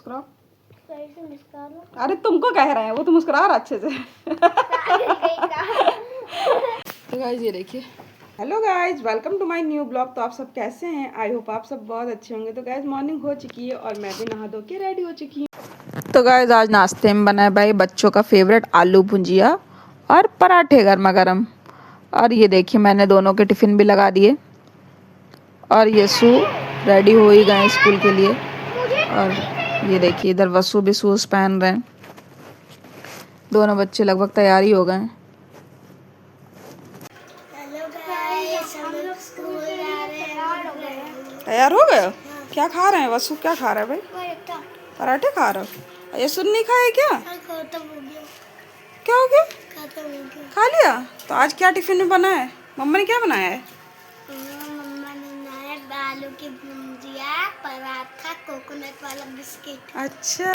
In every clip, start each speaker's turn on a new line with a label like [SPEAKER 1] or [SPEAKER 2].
[SPEAKER 1] मुस्कुराओ।
[SPEAKER 2] सही से मुस्कुरा लो।
[SPEAKER 1] अरे तुमको कह रहे हैं, वो तो मुस्कुरा रहा अच्छे से। तो गाइज ये देखिए। Hello guys, welcome to my new blog. तो आप सब कैसे हैं? आई होप आप सब बहुत अच्छे होंगे। तो गाइज मॉर्निंग हो चुकी है और मैं भी नहा धो के रेडी हो चुकी हूँ। तो गाइज आज नाश्ते में बना है भाई बच्चों का फेवरेट आलू भुजिया और पराठे गर्मा गर्म। और ये देखिए मैंने दोनों के टिफ़िन भी लगा दिए और यशु रेडी हो ही गए स्कूल के लिए। और ये देखिए इधर वसु भी शूज़ पहन रहे हैं। दोनों बच्चे लगभग तैयार ही हो गए हैं।
[SPEAKER 2] हेलो गाइस, हम लोग स्कूल जा रहे हैं।
[SPEAKER 1] तैयार हो गए? क्या खा रहे हैं वसु? क्या खा रहे हैं भाई? पराठे खा रहे हो? यशु नहीं खाए क्या?
[SPEAKER 2] खत्म हो गया।
[SPEAKER 1] क्या हो गया?
[SPEAKER 2] खत्म हो गया।
[SPEAKER 1] खा लिया? तो आज क्या टिफिन में बना है? मम्मा ने क्या बनाया है?
[SPEAKER 2] मम्मा ने बनाया आलू की भुजिया, पराठा, कोकोनट वाला बिस्किट।
[SPEAKER 1] अच्छा,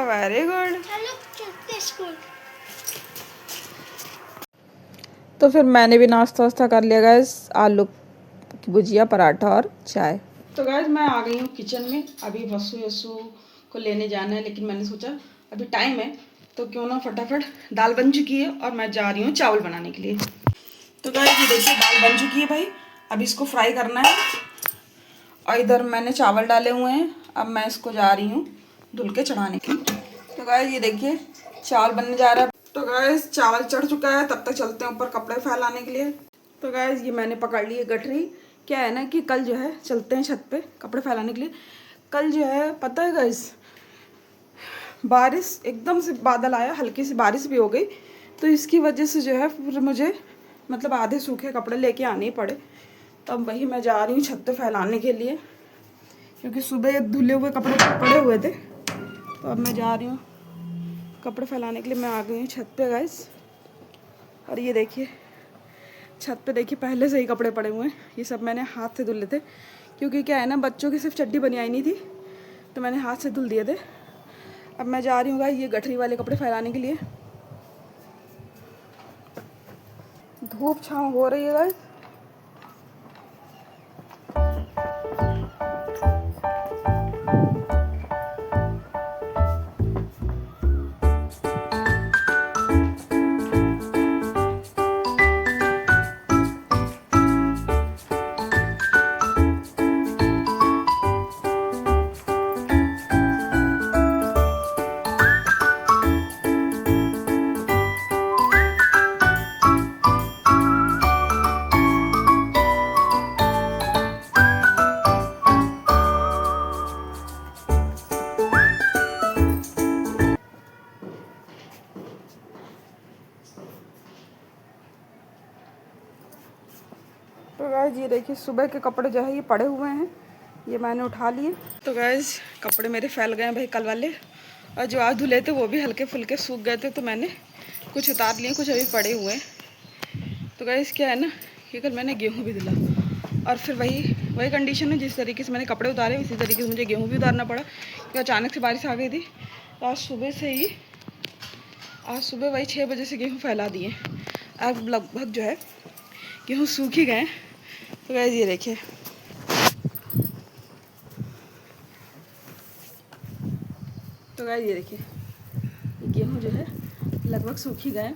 [SPEAKER 1] वेरी गुड।
[SPEAKER 2] चलो चलते हैं स्कूल।
[SPEAKER 1] तो फिर मैंने भी नाश्ता वास्ता कर लिया गाइस, आलू की भुजिया, पराठा और चाय। तो गाइस मैं आ गई हूँ किचन में। अभी वसु यशु को लेने जाना है, लेकिन मैंने सोचा अभी टाइम है तो क्यों ना फटाफट, दाल बन चुकी है और मैं जा रही हूँ चावल बनाने के लिए। तो गाइस ये देखिए दाल बन चुकी है भाई, अभी इसको फ्राई करना है। और इधर मैंने चावल डाले हुए हैं, अब मैं इसको जा रही हूँ धुल के चढ़ाने के लिए। तो गाइस ये देखिए चावल बनने जा रहा है। तो गाइस चावल चढ़ चुका है, तब तक चलते हैं ऊपर कपड़े फैलाने के लिए। तो गाइस ये मैंने पकड़ ली है गठरी। क्या है ना कि कल जो है चलते हैं छत पे कपड़े फैलाने के लिए। कल जो है पता है गाइस, बारिश एकदम से बादल आया, हल्की सी बारिश भी हो गई, तो इसकी वजह से जो है फिर मुझे मतलब आधे सूखे कपड़े लेके आने ही पड़े। तब वही मैं जा रही हूँ छत पे फैलाने के लिए, क्योंकि सुबह धुले हुए कपड़े पड़े हुए थे। तो अब मैं जा रही हूँ कपड़े फैलाने के लिए। मैं आ गई हूँ छत पे गाइस। और ये देखिए छत पे देखिए पहले से ही कपड़े पड़े हुए हैं। ये सब मैंने हाथ से धुले थे, क्योंकि क्या है ना बच्चों की सिर्फ चड्डी बनियाई नहीं थी, तो मैंने हाथ से धुल दिए थे। अब मैं जा रही हूँ गाइस ये गठरी वाले कपड़े फैलाने के लिए। धूप छाँव हो रही है गाइस। तो गाइस ये देखिए सुबह के कपड़े जो है ये पड़े हुए हैं, ये मैंने उठा लिए। तो गाइस कपड़े मेरे फैल गए हैं भाई कल वाले, और जो आज धुले थे वो भी हल्के फुल्के सूख गए थे, तो मैंने कुछ उतार लिए, कुछ अभी पड़े हुए हैं। तो गाइस क्या है ना कि कल मैंने गेहूँ भी धुला, और फिर वही कंडीशन है जिस तरीके से मैंने कपड़े उतारे उसी तरीके से मुझे गेहूँ भी उतारना पड़ा, क्योंकि अचानक से बारिश आ गई थी। तो आज सुबह वही 6 बजे से गेहूँ फैला दिए। अब लगभग जो है गेहूँ सूख ही गए। तो गाइस ये देखिए गेहूँ जो है लगभग सूख ही गए।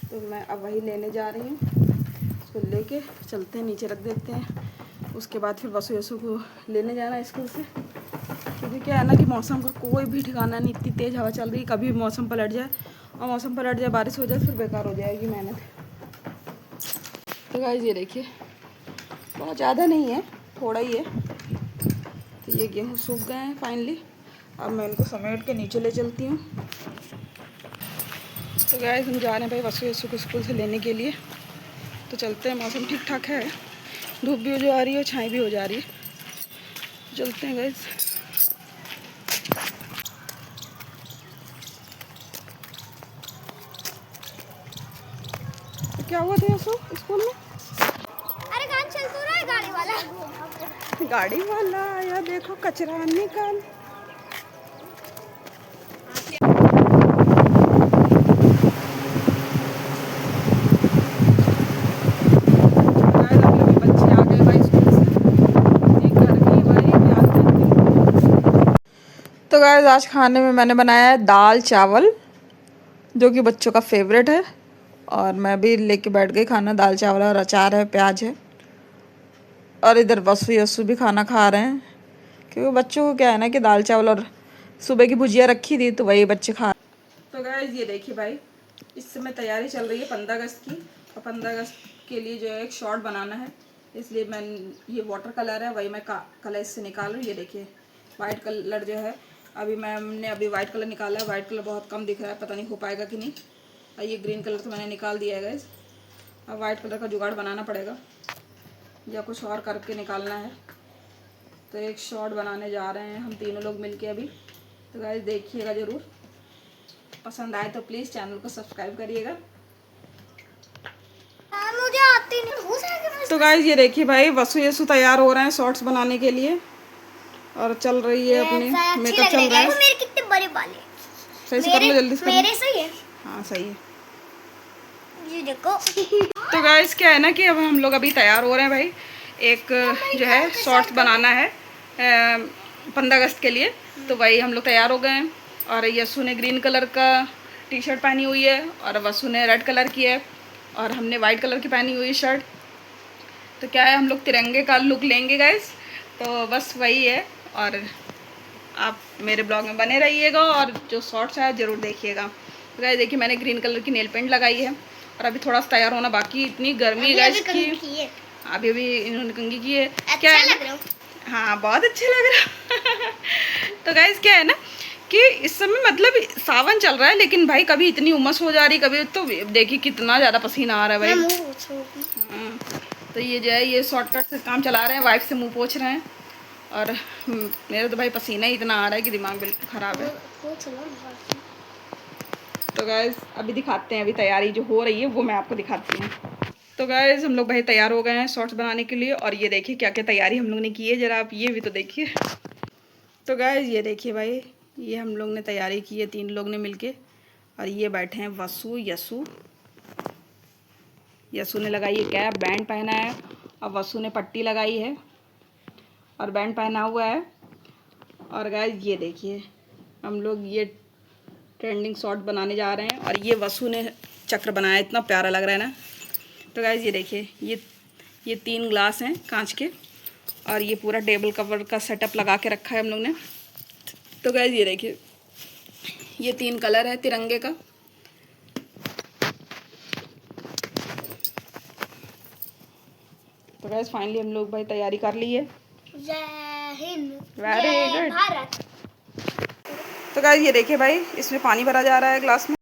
[SPEAKER 1] तो मैं अब वही लेने जा रही हूँ, उसको लेके चलते हैं नीचे रख देते हैं। उसके बाद फिर वसु यसु को लेने जाना है स्कूल से, क्योंकि क्या है ना कि मौसम का कोई भी ठिकाना नहीं, इतनी तेज़ हवा चल रही, कभी मौसम पलट जाए, और मौसम पलट जाए बारिश हो जाए फिर बेकार हो जाएगी मेहनत। तो गाइस ये देखिए बहुत ज़्यादा नहीं है, थोड़ा ही है। तो ये गेहूँ सूख गए हैं फाइनली। अब मैं इनको समेट के नीचे ले चलती हूँ। तो गाइस हम जा रहे हैं भाई वसु यसु को स्कूल से लेने के लिए। तो चलते हैं, मौसम ठीक ठाक है, धूप भी हो जा रही है, छाई भी हो जा रही है। चलते हैं गाइस। तो क्या हुआ था यसु स्कूल में?
[SPEAKER 2] अरे काम चल तो रहा है
[SPEAKER 1] गाड़ी वाला आया, देखो कचरा निकाल। तो गाइस आज खाने में मैंने बनाया है दाल चावल, जो कि बच्चों का फेवरेट है। और मैं भी लेके बैठ गई खाना। दाल चावल और अचार है, प्याज है। और इधर वसु यसु भी खाना खा रहे हैं, क्योंकि बच्चों को क्या है ना कि दाल चावल और सुबह की भुजिया रखी थी तो वही बच्चे खा। तो गाइस ये देखिए भाई, इस समय तैयारी चल रही है 15 अगस्त की। और 15 अगस्त के लिए जो है एक शॉर्ट बनाना है, इसलिए मैं ये वाटर कलर है वही मैं कलर इससे निकाल रही हूँ। ये देखिए वाइट कलर जो है, अभी मैंने अभी वाइट कलर निकाला है। वाइट कलर बहुत कम दिख रहा है, पता नहीं हो पाएगा कि नहीं। और ये ग्रीन कलर तो मैंने निकाल दिया है गाइस। अब वाइट कलर का जुगाड़ बनाना पड़ेगा या कुछ और करके निकालना है। तो एक शॉर्ट बनाने जा रहे हैं हम तीनों लोग मिलके अभी। तो गाइस देखिएगा ज़रूर, पसंद आए तो प्लीज़ चैनल को सब्सक्राइब करिएगा।
[SPEAKER 2] मुझे आती नहीं हो जाएगा।
[SPEAKER 1] तो गाइस ये देखिए भाई, वसु यसु तैयार हो रहे हैं शॉर्ट्स बनाने के लिए और चल रही है अपनी मेकअप चल रहा है।
[SPEAKER 2] मेरे कितने बड़े बाल हैं।
[SPEAKER 1] सही से कर लो, जल्दी से कर लो।
[SPEAKER 2] मेरे सही है।
[SPEAKER 1] हाँ सही है।
[SPEAKER 2] ये देखो।
[SPEAKER 1] तो गाइस क्या है ना कि अब हम लोग अभी तैयार हो रहे हैं भाई। एक जो है शॉर्ट्स बनाना है 15 अगस्त के लिए, तो वही हम लोग तैयार हो गए हैं। और यसु ने ग्रीन कलर का टी शर्ट पहनी हुई है और वसु ने रेड कलर की है और हमने वाइट कलर की पहनी हुई शर्ट। तो क्या है, हम लोग तिरंगे का लुक लेंगे गाइस। तो बस वही है। और आप मेरे ब्लॉग में बने रहिएगा और जो शॉर्ट्स है ज़रूर देखिएगा। तो गाइस देखिए मैंने ग्रीन कलर की नेल पेंट लगाई है और अभी थोड़ा सा तैयार होना बाकी। इतनी गर्मी है गाइस की। अभी इन्होंने कंघी की है। क्या है
[SPEAKER 2] लग रहा?
[SPEAKER 1] हाँ बहुत अच्छे लग रहा। तो गाइस क्या है ना कि इस समय मतलब सावन चल रहा है, लेकिन भाई कभी इतनी उमस हो जा रही, कभी तो देखिए कितना ज़्यादा पसीना आ रहा है भाई। तो ये जो है ये शॉर्टकट से काम चला रहे हैं, वाइफ से मुंह पोंछ रहे हैं। और मेरा तो भाई पसीना ही इतना आ रहा है कि दिमाग बिल्कुल ख़राब है। तो गाइस अभी दिखाते हैं, अभी तैयारी जो हो रही है वो मैं आपको दिखाती हूँ। तो गाइस हम लोग भाई तैयार हो गए हैं शॉर्ट्स बनाने के लिए। और ये देखिए क्या क्या तैयारी हम लोग ने की है, ज़रा आप ये भी तो देखिए। तो गाइस ये देखिए भाई, ये हम लोग ने तैयारी की है 3 लोग ने मिलके। और ये बैठे हैं वसु यसु। यसु ने लगाई है कैप, बैंड पहना है, और वसु ने पट्टी लगाई है और बैंड पहना हुआ है। और गाइस ये देखिए हम लोग ये ट्रेंडिंग शॉट बनाने जा रहे हैं। और ये वसु ने चक्र बनाया, इतना प्यारा लग रहा है ना। तो गाइस ये देखिए ये 3 ग्लास हैं कांच के और ये पूरा टेबल कवर का सेटअप लगा के रखा है हम लोग ने। तो गाइस ये देखिए ये 3 कलर है तिरंगे का। तो गाइस फाइनली हम लोग भाई तैयारी कर ली है।
[SPEAKER 2] जय हिंद,
[SPEAKER 1] वेरी
[SPEAKER 2] जय
[SPEAKER 1] गुड।
[SPEAKER 2] भारत।
[SPEAKER 1] तो गाइस ये देखिए भाई, इसमें पानी भरा जा रहा है ग्लास में।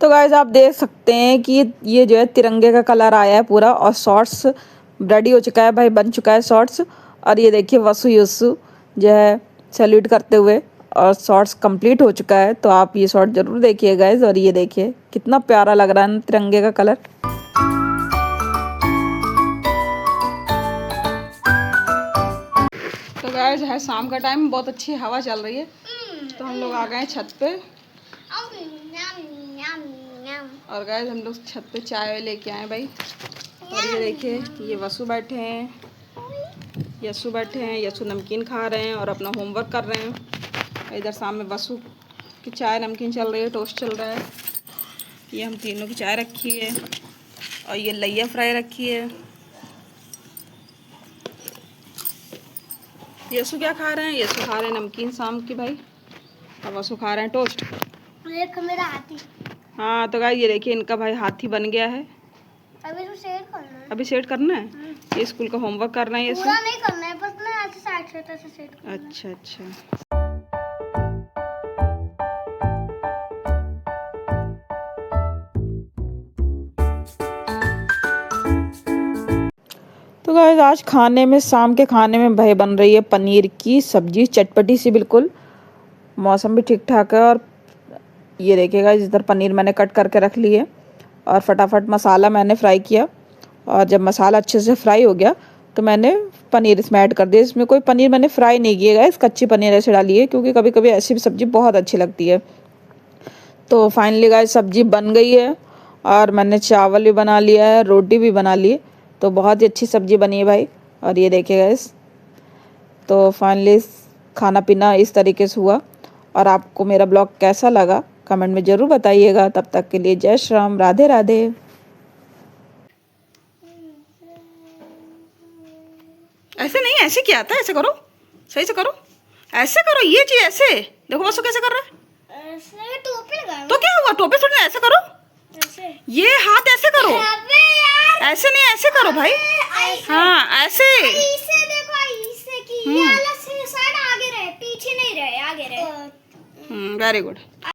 [SPEAKER 1] तो गाइस आप देख सकते हैं कि ये जो है तिरंगे का कलर आया है पूरा। और शॉर्ट्स रेडी हो चुका है भाई, बन चुका है शॉर्ट्स। और ये देखिए वसु यसु जो है सैल्यूट करते हुए, और शॉर्ट्स कंप्लीट हो चुका है। तो आप ये शॉर्ट ज़रूर देखिए गाइस। और ये देखिए कितना प्यारा लग रहा है ना तिरंगे का कलर। तो गाइस है शाम का टाइम, बहुत अच्छी हवा चल रही है। तो हम लोग आ गए छत पे। और गाइस हम लोग छत पे चाय लेके आए भाई। और ये देखिए ये वसु बैठे हैं, यसु बैठे हैं। यसु नमकीन खा रहे हैं और अपना होमवर्क कर रहे हैं। इधर सामने वसु की चाय नमकीन चल रही है, टोस्ट चल रहा है। ये हम तीनों की चाय रखी है और ये लैया फ्राई रखी है। यसु क्या खा रहे हैं? यसु खा रहे हैं नमकीन शाम की भाई, और वसु खा रहे हैं टोस्ट।
[SPEAKER 2] मेरा हाथी।
[SPEAKER 1] हाँ तो गाइस ये देखिए इनका भाई हाथी बन गया है।
[SPEAKER 2] अभी तो सेट करना है।
[SPEAKER 1] अभी सेट करना है, ये स्कूल का होमवर्क कर रहे हैं। ये
[SPEAKER 2] पूरा नहीं करना है, बस ना ऐसे साइड से ऐसे सेट करना है।
[SPEAKER 1] अच्छा अच्छा। तो गाइस आज खाने में, शाम के खाने में भाई बन रही है पनीर की सब्जी, चटपटी सी बिल्कुल। मौसम भी ठीक ठाक है और ये देखिएगा, इधर पनीर मैंने कट करके रख ली है और फटाफट मसाला मैंने फ्राई किया। और जब मसाला अच्छे से फ्राई हो गया तो मैंने पनीर इसमें ऐड कर दिया। इसमें कोई पनीर मैंने फ्राई नहीं किया गाइस, कच्ची पनीर ऐसे डाली है, क्योंकि कभी कभी ऐसी भी सब्ज़ी बहुत अच्छी लगती है। तो फाइनली गाइस सब्ज़ी बन गई है और मैंने चावल भी बना लिया है, रोटी भी बना ली है। तो बहुत ही अच्छी सब्ज़ी बनी है भाई। और ये देखिए गाइस, तो फाइनली खाना पीना इस तरीके से हुआ। और आपको मेरा ब्लॉग कैसा लगा कमेंट में ज़रूर बताइएगा। तब तक के लिए जय श्री राम, राधे राधे। ऐसे नहीं, ऐसे क्या आता है, ऐसे करो, सही से करो, ऐसे करो, ये चीज़ ऐसे देखो बस कैसे कर रहा है।
[SPEAKER 2] ऐसे टोपी लगाओ
[SPEAKER 1] तो क्या हुआ, टोपी थोड़ी, ऐसे करो,
[SPEAKER 2] ऐसे।
[SPEAKER 1] ये हाथ ऐसे करो,
[SPEAKER 2] अबे यार,
[SPEAKER 1] ऐसे नहीं, ऐसे करो भाई। हाँ ऐसे।
[SPEAKER 2] इसे देखो, इसे की ये वाला साइड आगे रहे, पीछे नहीं रहे, आगे रहे।
[SPEAKER 1] Very good.